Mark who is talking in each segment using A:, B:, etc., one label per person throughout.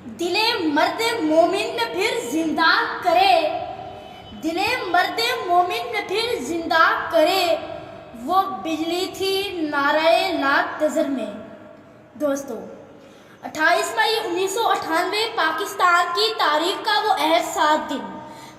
A: दिले मर्द मोमिन में फिर जिंदा करे, दिले मर्द मोमिन में फिर जिंदा करे, वो बिजली थी नाराए लात नजर में। दोस्तों, 28 मई 1998 पाकिस्तान की तारीख का वो एहसास दिन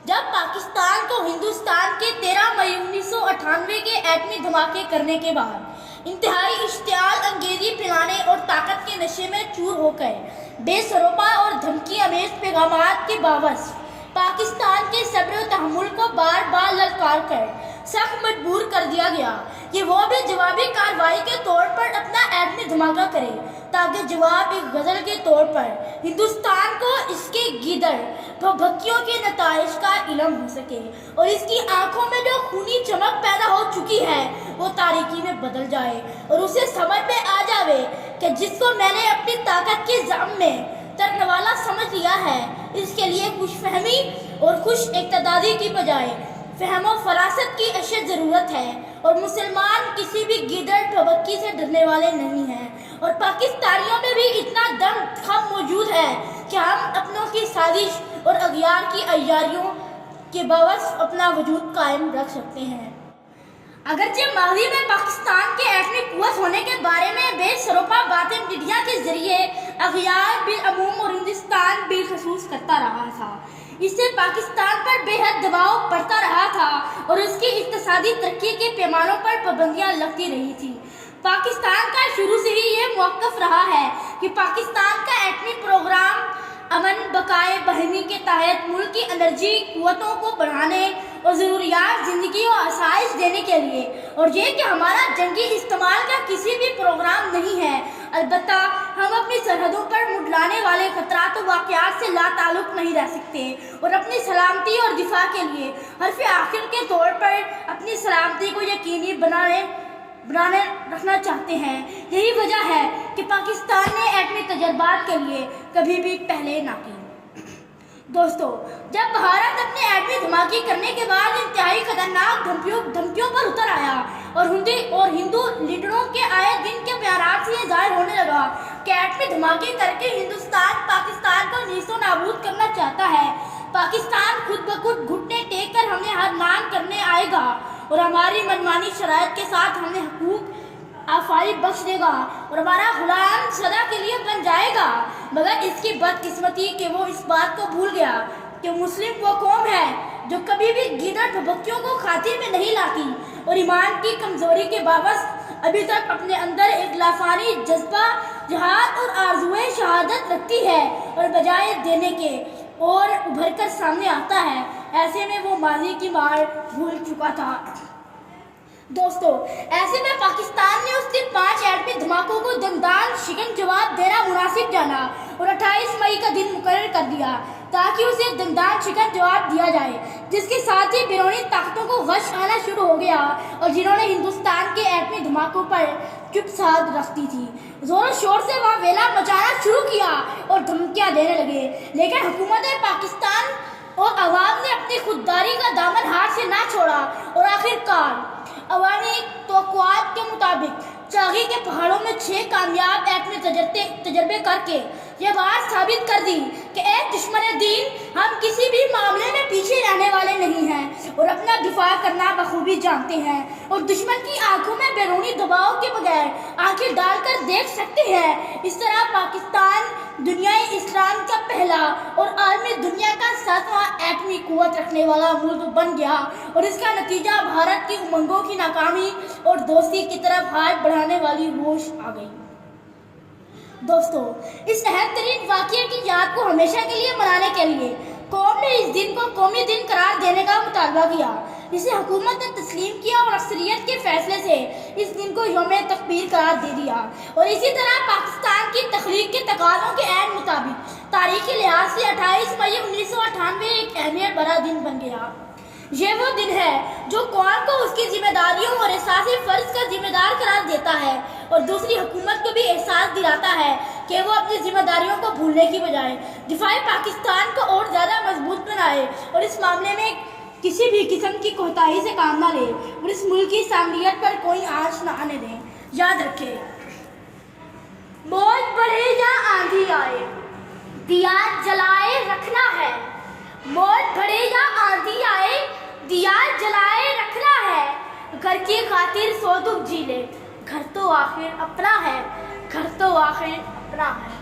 A: जब पाकिस्तान को हिंदुस्तान के 13 मई 1998 के एटमी धमाके करने के बाद इंतहाई इश्तियाल अंगेजी पिलाने और ताकत के नशे में चूर होकर बेसरोपा और धमकी अमेज पैगामात के बावजूद पाकिस्तान के सब्र और तहम्मुल को बार बार ललकार कर सख्त मजबूर कर दिया गया कि वो भी जवाबी कार्रवाई के तौर पर अपना एटमी धमाका करे, ताकि जवाब एक गजल के तौर पर हिंदुस्तान को इसके गीदड़ भभक्कियों के नताइज का इल्म हो सके और इसकी आंखों में जो खूनी चमक पैदा हो चुकी है वो तारीकी में बदल जाए और उसे समझ में आ जावे कि जिसको मैंने अपनी ताकत के जाम में तरनवाला समझ लिया है, इसके लिए खुशफहमी और खुश इक़्तिदारी की बजाय फहमो फरासत की अशद ज़रूरत है। और मुसलमान किसी भी गिदड़ भभक्की से डरने वाले नहीं हैं और पाकिस्तानियों में भी इतना दम खम मौजूद है कि हम अपनों की साजिश और अगियार की अय्यारियों के बावजूद अपना वजूद कायम रख सकते हैं। अगरचे माजी में पाकिस्तान के एटमी कुव्वत होने के बारे में बेसरोपा बातें मीडिया के जरिए अगियार बिलअमूम और हिंदुस्तान बिलखसूस करता रहा था, इससे पाकिस्तान पर बेहद दबाव पड़ता रहा था और उसकी इक़्तिसादी तरक्की के पैमानों पर पाबंदियां लगती रही थी। पाकिस्तान का शुरू से ही ये मौक़िफ़ रहा है कि पाकिस्तान का एटमी प्रोग्राम अमन बकाए बहमी के तहत मुल्क की एनर्जी कुव्वतों को बढ़ाने और ज़रूरियात ज़िंदगी और आसाइश देने के लिए, और ये कि हमारा जंगी इस्तेमाल का किसी भी प्रोग्राम नहीं है। अलबत्ता हम अपनी सरहदों पर मुंडलाने वाले खतरात और वाक़यात से लाताल्लुक़ नहीं रह सकते और अपनी सलामती और दिफा के लिए हर्फ़ आखिर के तौर पर अपनी सलामती को यकीनी बनाने रखना चाहते हैं। यही वजह है कि पाकिस्तान ने एटमी तजर्बात के लिए कभी भी पहले ना की। दोस्तों, जब भारत अपने एटमी धमाके करने के बाद इंतहाई खतरनाक धमकियों पर उतर आया और हिंदू लीडरों के आए दिन के बयानात से ये जाहिर होने लगा कि एटमी धमाके करके हिंदुस्तान पाकिस्तान को नीस्तो नाबूद करना चाहता है, पाकिस्तान खुद ब खुद घुटने टेक कर हमें हरनान करने आएगा और हमारी मनमानी शराइत के साथ हमें हकूक आफारी बख्श देगा और हमारा गुलाम सदा के लिए बन जाएगा। मगर इसकी बदकिस्मती कि वो इस बात को भूल गया कि मुस्लिम वो कौम है जो कभी भी गिदड़ भभक्कियों को खातिर में नहीं लाती और ईमान की कमज़ोरी के बावजूद अभी तक अपने अंदर एक लाफानी जज्बा जहाद और आरज़ुए शहादत रखती है और बजाय देने के और उभर कर सामने आता है। ऐसे में वो माजी की मार भूल चुका था। दोस्तों, ऐसे में पाकिस्तान ने उस दिन 5 एटमी धमाकों को दमदार शिकन जवाब देना मुनासिब जाना और 28 मई का दिन मुकर्रर कर दिया ताकि उसे दमदार शिकन जवाब दिया जाए, जिसके साथ ही बैरूनी ताकतों को गश आना शुरू हो गया और जिन्होंने हिंदुस्तान के एटमी धमाकों पर चुप साध रखती थी, जोरों शोर से वह वेला मचाना शुरू किया और धमकियां देने लगे। लेकिन हुकूमत पाकिस्तान और अवाम ने अपनी खुददारी का दामन हाथ से ना छोड़ा और आखिरकार अवामी तवक्कुआत के मुताबिक चागी के पहाड़ों में 6 कामयाब एटमी तजर्बे करके ये बात साबित कर दी कि ए दुश्मन दीन, हम किसी भी मामले में पीछे रहने वाले नहीं हैं और अपना दिफा करना बखूबी जानते हैं और दुश्मन की आंखों में बैरूनी दबाव के बगैर आंखें डालकर देख सकते हैं। इस तरह पाकिस्तान दुनियाई इस्लाम का पहला और आलमी दुनिया का 7वां एटमी कुव्वत रखने वाला मुल्क बन गया और इसका नतीजा भारत की उमंगों की नाकामी और दोस्ती की तरफ हाथ बढ़ाने वाली होश आ गई। दोस्तों, इस अहम तरीन वाक़ये की याद को हमेशा के लिए मनाने के लिए कौम ने इस दिन को कौमी दिन करार देने का मुतालबा किया, जिसे हुकूमत ने तस्लीम किया और अक्सरियत के फैसले से इस दिन को यौम तकबीर करार दे दिया। और इसी तरह पाकिस्तान की तख्लीक के तकाज़ों के ऐन मुताबिक तारीखी लिहाज से 28 मई 1998 एक अहमियत भरा दिन बन गया। ये वो दिन है जो कौम को उसकी जिम्मेदारियों और एहसासी फ़र्ज का जिम्मेदार करार देता है और दूसरी हुकूमत को भी एहसास दिलाता है कि वो अपनी जिम्मेदारियों को भूलने की बजाय दिफाई पाकिस्तान को और ज़्यादा मजबूत बनाए और इस मामले में किसी भी किस्म की कोताही से काम ना ले और इस मुल्क की सामनियत पर कोई आँच ना आने दें। याद रखें, मौज बढ़े या आंधी आए, دیا جلائے رکھنا ہے، موت بڑھے یا آندھی آئے دیا جلائے رکھنا ہے، گھر کی خاطر سو دکھ جی لے، گھر تو آخر اپنا ہے، گھر تو آخر اپنا ہے۔